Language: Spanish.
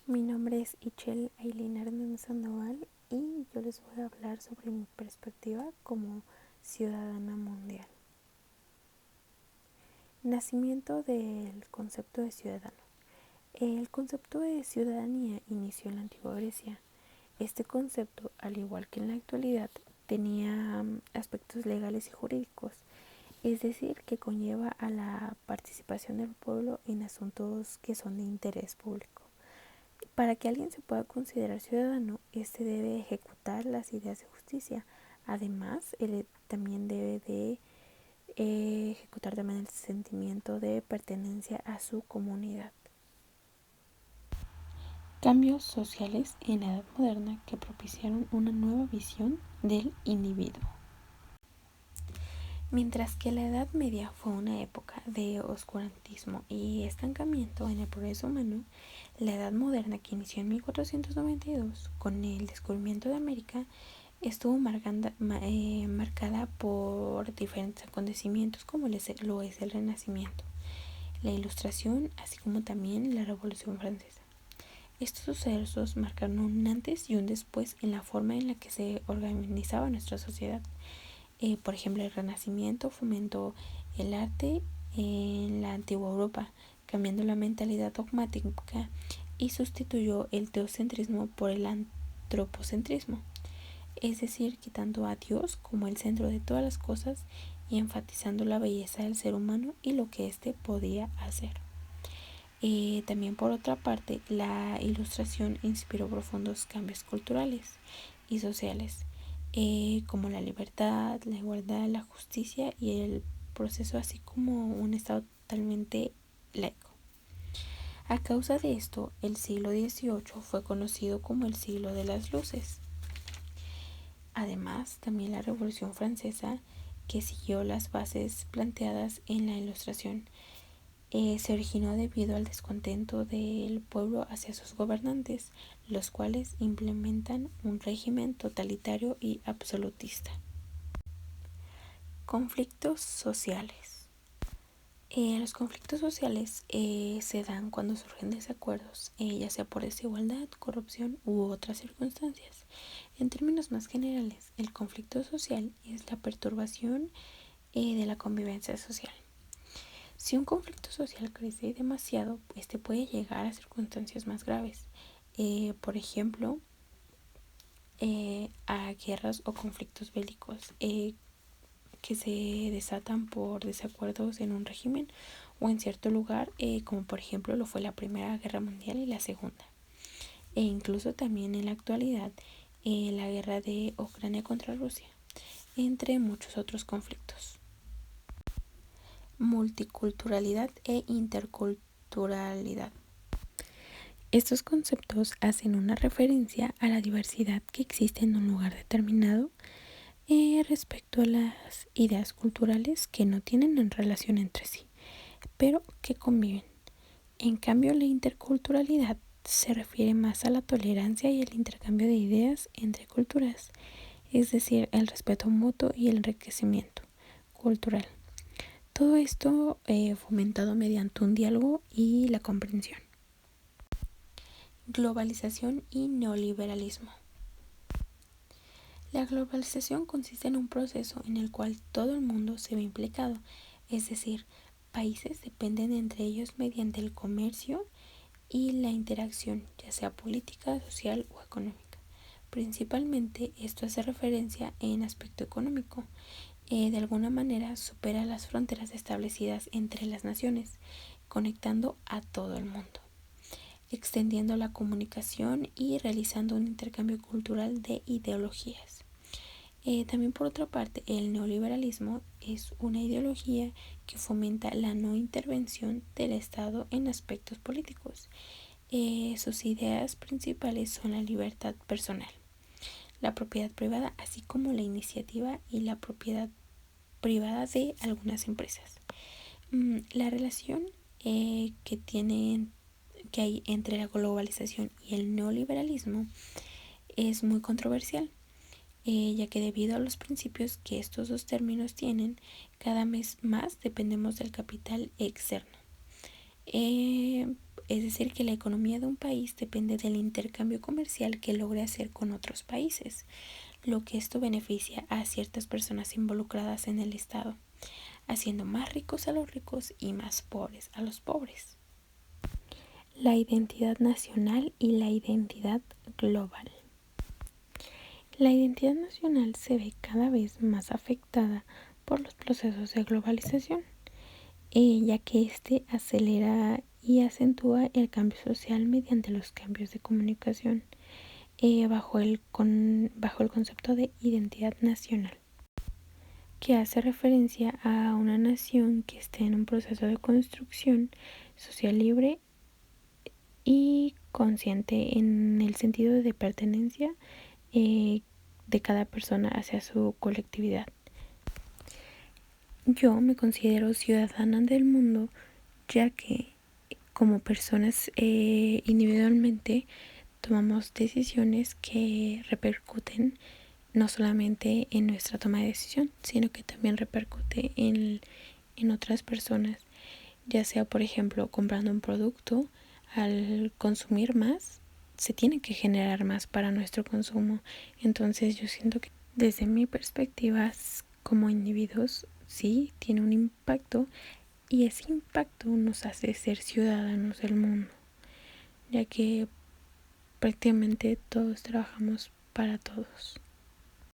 Mi nombre es Ichel Ailín Hernández Sandoval y yo les voy a hablar sobre mi perspectiva como ciudadana mundial. Nacimiento del concepto de ciudadano. El concepto de ciudadanía inició en la antigua Grecia. Este concepto, al igual que en la actualidad, tenía aspectos legales y jurídicos, es decir, que conlleva a la participación del pueblo en asuntos que son de interés público. Para que alguien se pueda considerar ciudadano, este debe ejecutar las ideas de justicia. Además, él también debe de ejecutar también el sentimiento de pertenencia a su comunidad. Cambios sociales en la Edad Moderna que propiciaron una nueva visión del individuo. Mientras que la Edad Media fue una época de oscurantismo y estancamiento en el progreso humano, la Edad Moderna, que inició en 1492 con el descubrimiento de América, estuvo marcada por diferentes acontecimientos como lo es el Renacimiento, la Ilustración, así como también la Revolución Francesa. Estos sucesos marcaron un antes y un después en la forma en la que se organizaba nuestra sociedad. Por ejemplo, el Renacimiento fomentó el arte en la antigua Europa, cambiando la mentalidad dogmática y sustituyó el teocentrismo por el antropocentrismo, es decir, quitando a Dios como el centro de todas las cosas y enfatizando la belleza del ser humano y lo que éste podía hacer. También por otra parte, la Ilustración inspiró profundos cambios culturales y sociales, como la libertad, la igualdad, la justicia y el proceso, así como un estado totalmente laico. A causa de esto, el siglo XVIII fue conocido como el siglo de las luces. Además, también la Revolución Francesa, que siguió las bases planteadas en la Ilustración, se originó debido al descontento del pueblo hacia sus gobernantes, los cuales implementan un régimen totalitario y absolutista. Conflictos sociales. Los conflictos sociales se dan cuando surgen desacuerdos, ya sea por desigualdad, corrupción u otras circunstancias. En términos más generales, el conflicto social es la perturbación de la convivencia social. Si un conflicto social crece demasiado, este puede llegar a circunstancias más graves, por ejemplo, a guerras o conflictos bélicos que se desatan por desacuerdos en un régimen o en cierto lugar, como por ejemplo lo fue la Primera Guerra Mundial y la Segunda. E incluso también en la actualidad, la guerra de Ucrania contra Rusia, entre muchos otros conflictos. Multiculturalidad e interculturalidad. Estos conceptos hacen una referencia a la diversidad que existe en un lugar determinado respecto a las ideas culturales que no tienen en relación entre sí, pero que conviven. En cambio, la interculturalidad se refiere más a la tolerancia y el intercambio de ideas entre culturas, es decir, el respeto mutuo y el enriquecimiento cultural. Todo esto fomentado mediante un diálogo y la comprensión. Globalización y neoliberalismo. La globalización consiste en un proceso en el cual todo el mundo se ve implicado, es decir, países dependen entre ellos mediante el comercio y la interacción, ya sea política, social o económica. Principalmente esto hace referencia en aspecto económico. De alguna manera supera las fronteras establecidas entre las naciones, conectando a todo el mundo, extendiendo la comunicación y realizando un intercambio cultural de ideologías. También por otra parte, el neoliberalismo es una ideología que fomenta la no intervención del Estado en aspectos políticos. Sus ideas principales son la libertad personal, la propiedad privada, así como la iniciativa y la propiedad privada de algunas empresas. La relación que hay entre la globalización y el neoliberalismo es muy controversial, ya que debido a los principios que estos dos términos tienen, cada vez más dependemos del capital externo. es decir, que la economía de un país depende del intercambio comercial que logre hacer con otros países, lo que esto beneficia a ciertas personas involucradas en el Estado, haciendo más ricos a los ricos y más pobres a los pobres. La identidad nacional y la identidad global. La identidad nacional se ve cada vez más afectada por los procesos de globalización, ya que este acelera y acentúa el cambio social mediante los cambios de comunicación bajo el concepto de identidad nacional, que hace referencia a una nación que esté en un proceso de construcción social libre y consciente en el sentido de pertenencia de cada persona hacia su colectividad. Yo me considero ciudadana del mundo, ya que como personas individualmente tomamos decisiones que repercuten no solamente en nuestra toma de decisión, sino que también repercute en otras personas, ya sea por ejemplo comprando un producto. Al consumir más se tiene que generar más para nuestro consumo. Entonces yo siento que desde mi perspectiva como individuos sí tiene un impacto, y ese impacto nos hace ser ciudadanos del mundo, ya que prácticamente todos trabajamos para todos.